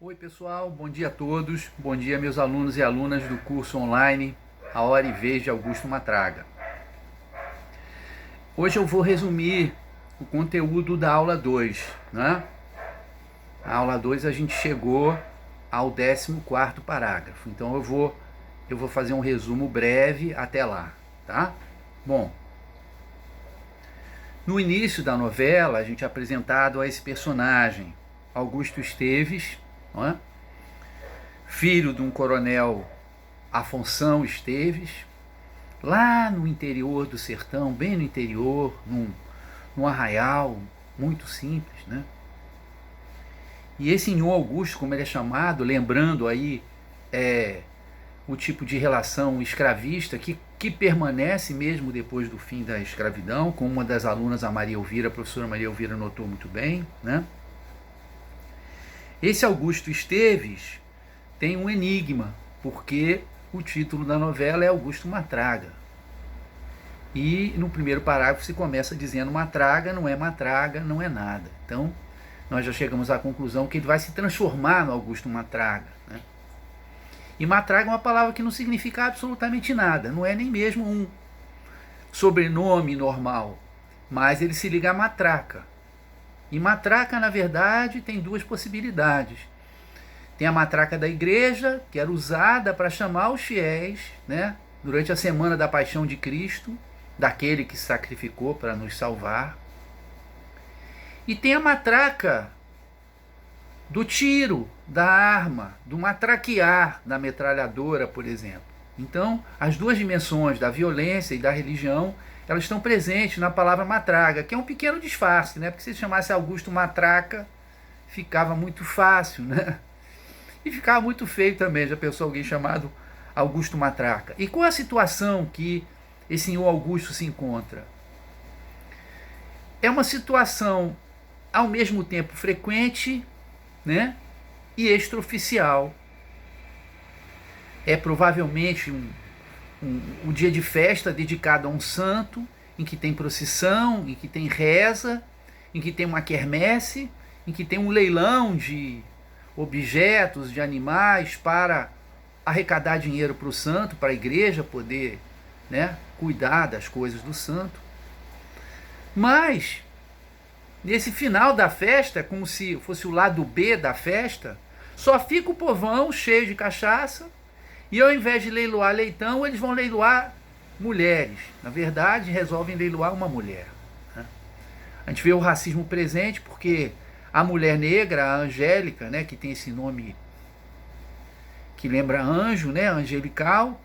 Oi pessoal, bom dia a todos, bom dia meus alunos e alunas do curso online A Hora e Vez de Augusto Matraga. Hoje eu vou resumir o conteúdo da aula 2, né? Na aula 2 a gente chegou ao 14º parágrafo, então eu vou fazer um resumo breve até lá, tá? Bom, no início da novela a gente é apresentado a esse personagem, Augusto Esteves, não é? Filho de um coronel Afonso Esteves, lá no interior do sertão, bem no interior, num arraial muito simples, né? E esse Nhô Augusto, como ele é chamado, lembrando aí o tipo de relação escravista que permanece mesmo depois do fim da escravidão, como uma das alunas, a professora Maria Elvira notou muito bem, né? Esse Augusto Esteves tem um enigma, porque o título da novela é Augusto Matraga. E no primeiro parágrafo se começa dizendo Matraga, não é nada. Então, nós já chegamos à conclusão que ele vai se transformar no Augusto Matraga, né? E Matraga é uma palavra que não significa absolutamente nada, não é nem mesmo um sobrenome normal, mas ele se liga a matraca. E matraca, na verdade, tem duas possibilidades. Tem a matraca da igreja, que era usada para chamar os fiéis, né, durante a semana da paixão de Cristo, daquele que se sacrificou para nos salvar. E tem a matraca do tiro, da arma, do matraquear, da metralhadora, por exemplo. Então, as duas dimensões da violência e da religião, elas estão presentes na palavra matraga, que é um pequeno disfarce, né? Porque se chamasse Augusto Matraca, ficava muito fácil, né? E ficava muito feio também, já pensou alguém chamado Augusto Matraca. E qual é a situação que esse senhor Augusto se encontra? É uma situação ao mesmo tempo frequente, né, e extraoficial. É provavelmente um dia de festa dedicado a um santo, em que tem procissão, em que tem reza, em que tem uma quermesse, em que tem um leilão de objetos, de animais, para arrecadar dinheiro para o santo, para a igreja poder, né, cuidar das coisas do santo. Mas, nesse final da festa, como se fosse o lado B da festa, só fica o povão cheio de cachaça, e ao invés de leiloar leitão, eles vão leiloar mulheres. Na verdade, resolvem leiloar uma mulher, né? A gente vê o racismo presente porque a mulher negra, a Angélica, né, que tem esse nome que lembra anjo, né, angelical,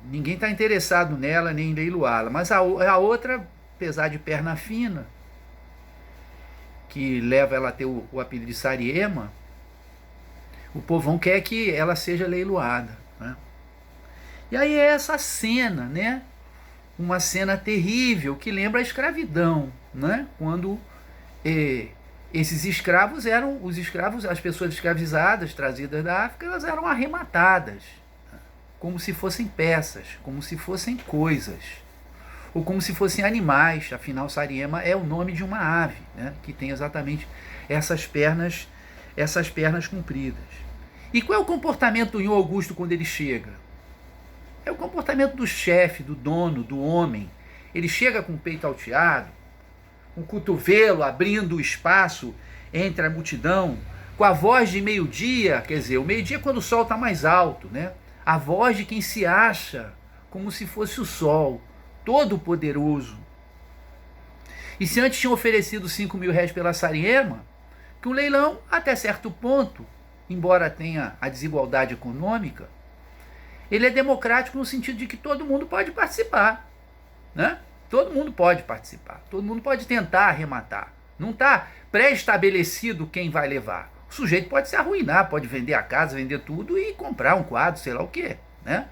ninguém está interessado nela nem em leiloá-la. Mas a outra, apesar de perna fina, que leva ela a ter o apelido de Sariema, o povão quer que ela seja leiloada, né? E aí é essa cena, né? Uma cena terrível que lembra a escravidão, né? Quando esses escravos as pessoas escravizadas trazidas da África, elas eram arrematadas, né, como se fossem peças, como se fossem coisas, ou como se fossem animais. Afinal, Sariema é o nome de uma ave, né, que tem exatamente essas pernas compridas. E qual é o comportamento do Nhô Augusto quando ele chega? É o comportamento do chefe, do dono, do homem. Ele chega com o peito alteado, com o cotovelo abrindo o espaço entre a multidão, com a voz de meio-dia, quer dizer, o meio-dia quando o sol está mais alto, né? A voz de quem se acha como se fosse o sol, todo poderoso. E se antes tinham oferecido 5.000 réis pela Sariema, que o leilão, até certo ponto, embora tenha a desigualdade econômica, ele é democrático no sentido de que todo mundo pode participar, né? Todo mundo pode participar, todo mundo pode tentar arrematar. Não está pré-estabelecido quem vai levar. O sujeito pode se arruinar, pode vender a casa, vender tudo e comprar um quadro, sei lá o quê, né?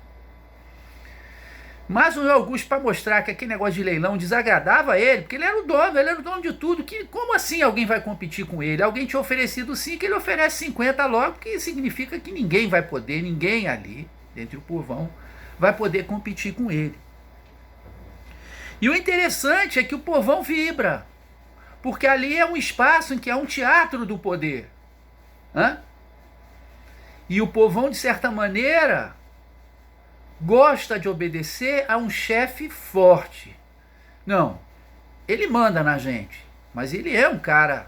Mas o Augusto, para mostrar que aquele negócio de leilão desagradava a ele, porque ele era o dono de tudo, que como assim alguém vai competir com ele? Alguém tinha oferecido 5, ele oferece 50 logo, que significa que ninguém vai poder, ninguém ali, dentre o povão, vai poder competir com ele. E o interessante é que o povão vibra, porque ali é um espaço em que é um teatro do poder. Hã? E o povão, de certa maneira, gosta de obedecer a um chefe forte. Não, ele manda na gente, mas ele é um cara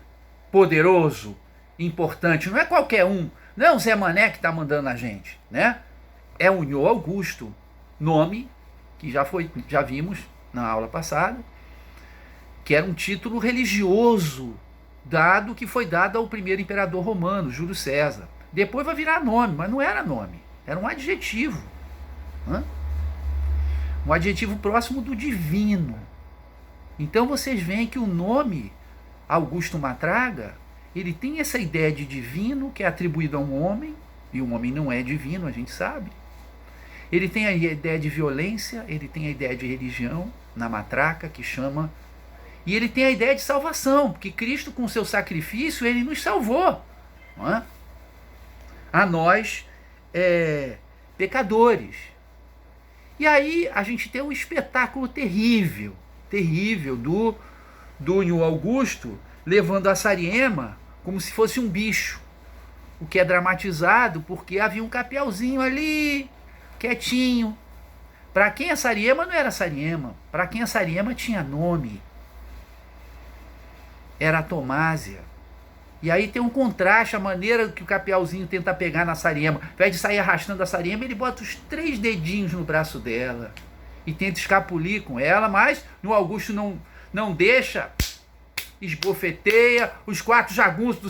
poderoso, importante. Não é qualquer um, não é o Zé Mané que está mandando na gente, né? É o Nho Augusto, nome que já vimos na aula passada, que era um título religioso que foi dado ao primeiro imperador romano, Júlio César. Depois vai virar nome, mas não era nome, era um adjetivo. Um adjetivo próximo do divino. Então vocês veem que o nome Augusto Matraga, ele tem essa ideia de divino que é atribuído a um homem, e um homem não é divino, a gente sabe. Ele tem a ideia de violência, ele tem a ideia de religião, na matraca, que chama. E ele tem a ideia de salvação, porque Cristo, com seu sacrifício, ele nos salvou. Não é? A nós, pecadores. E aí a gente tem um espetáculo terrível do Nho Augusto levando a Sariema como se fosse um bicho. O que é dramatizado porque havia um capialzinho ali, quietinho. Para quem a Sariema não era Sariema, para quem a Sariema tinha nome. Era a Tomásia. E aí tem um contraste, a maneira que o capialzinho tenta pegar na Sariema. Ao invés de sair arrastando a Sariema, ele bota os 3 dedinhos no braço dela e tenta escapulir com ela, mas no Augusto não deixa, esbofeteia, os 4 jagunços do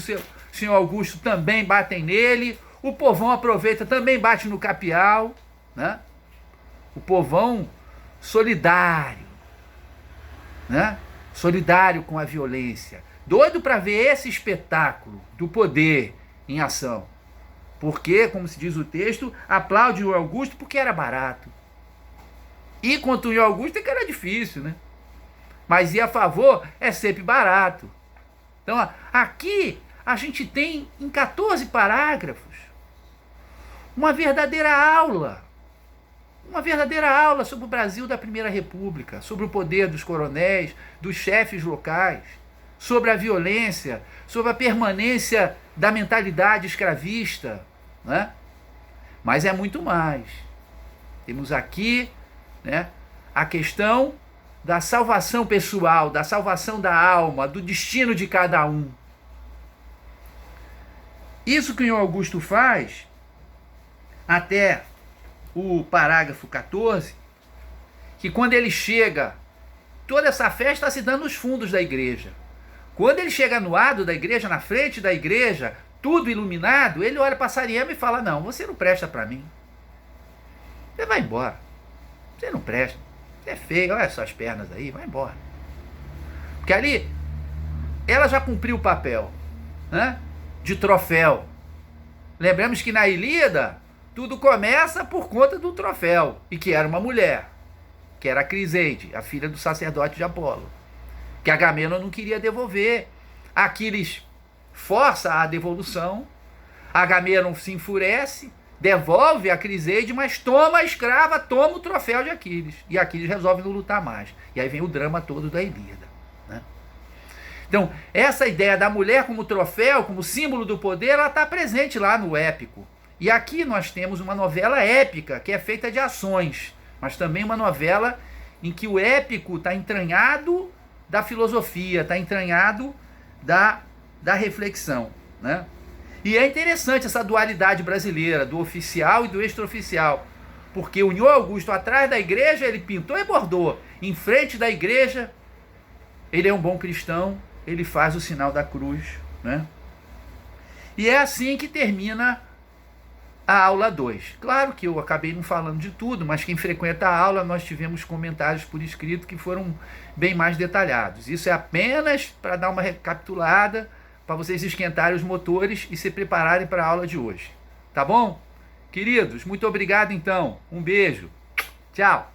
senhor Augusto também batem nele, o povão aproveita, também bate no capial, né? O povão solidário, né? Solidário com a violência, doido para ver esse espetáculo do poder em ação, porque, como se diz o texto, aplaude o Augusto porque era barato, e quanto o Augusto é que era difícil, né? Mas ir a favor é sempre barato. Então aqui a gente tem em 14 parágrafos uma verdadeira aula sobre o Brasil da Primeira República, sobre o poder dos coronéis, dos chefes locais, sobre a violência, sobre a permanência da mentalidade escravista, né? Mas é muito mais. Temos aqui, né, a questão da salvação pessoal, da salvação da alma, do destino de cada um. Isso que o Augusto faz até o parágrafo 14, que quando ele chega, toda essa festa está se dando nos fundos da igreja. Quando ele chega no lado da igreja, na frente da igreja, tudo iluminado, ele olha para Sariema e fala: não, você não presta para mim. Você vai embora. Você não presta. Você é feio, olha suas pernas aí, vai embora. Porque ali, ela já cumpriu o papel, né, de troféu. Lembramos que na Ilíada, tudo começa por conta do troféu, e que era uma mulher, que era a Criseide, a filha do sacerdote de Apolo, que Agamenon não queria devolver. Aquiles força a devolução, Agamenon se enfurece, devolve a Criseide, mas toma a escrava, toma o troféu de Aquiles, e Aquiles resolve não lutar mais. E aí vem o drama todo da Ilíada, né? Então, essa ideia da mulher como troféu, como símbolo do poder, ela está presente lá no épico. E aqui nós temos uma novela épica, que é feita de ações, mas também uma novela em que o épico está entranhado da filosofia, está entranhado da reflexão, né? E é interessante essa dualidade brasileira, do oficial e do extraoficial, porque o Nho Augusto, atrás da igreja, ele pintou e bordou. Em frente da igreja, ele é um bom cristão, ele faz o sinal da cruz, né? E é assim que termina a aula 2. Claro que eu acabei não falando de tudo, mas quem frequenta a aula, nós tivemos comentários por escrito que foram bem mais detalhados. Isso é apenas para dar uma recapitulada, para vocês esquentarem os motores e se prepararem para a aula de hoje. Tá bom? Queridos, muito obrigado então. Um beijo. Tchau.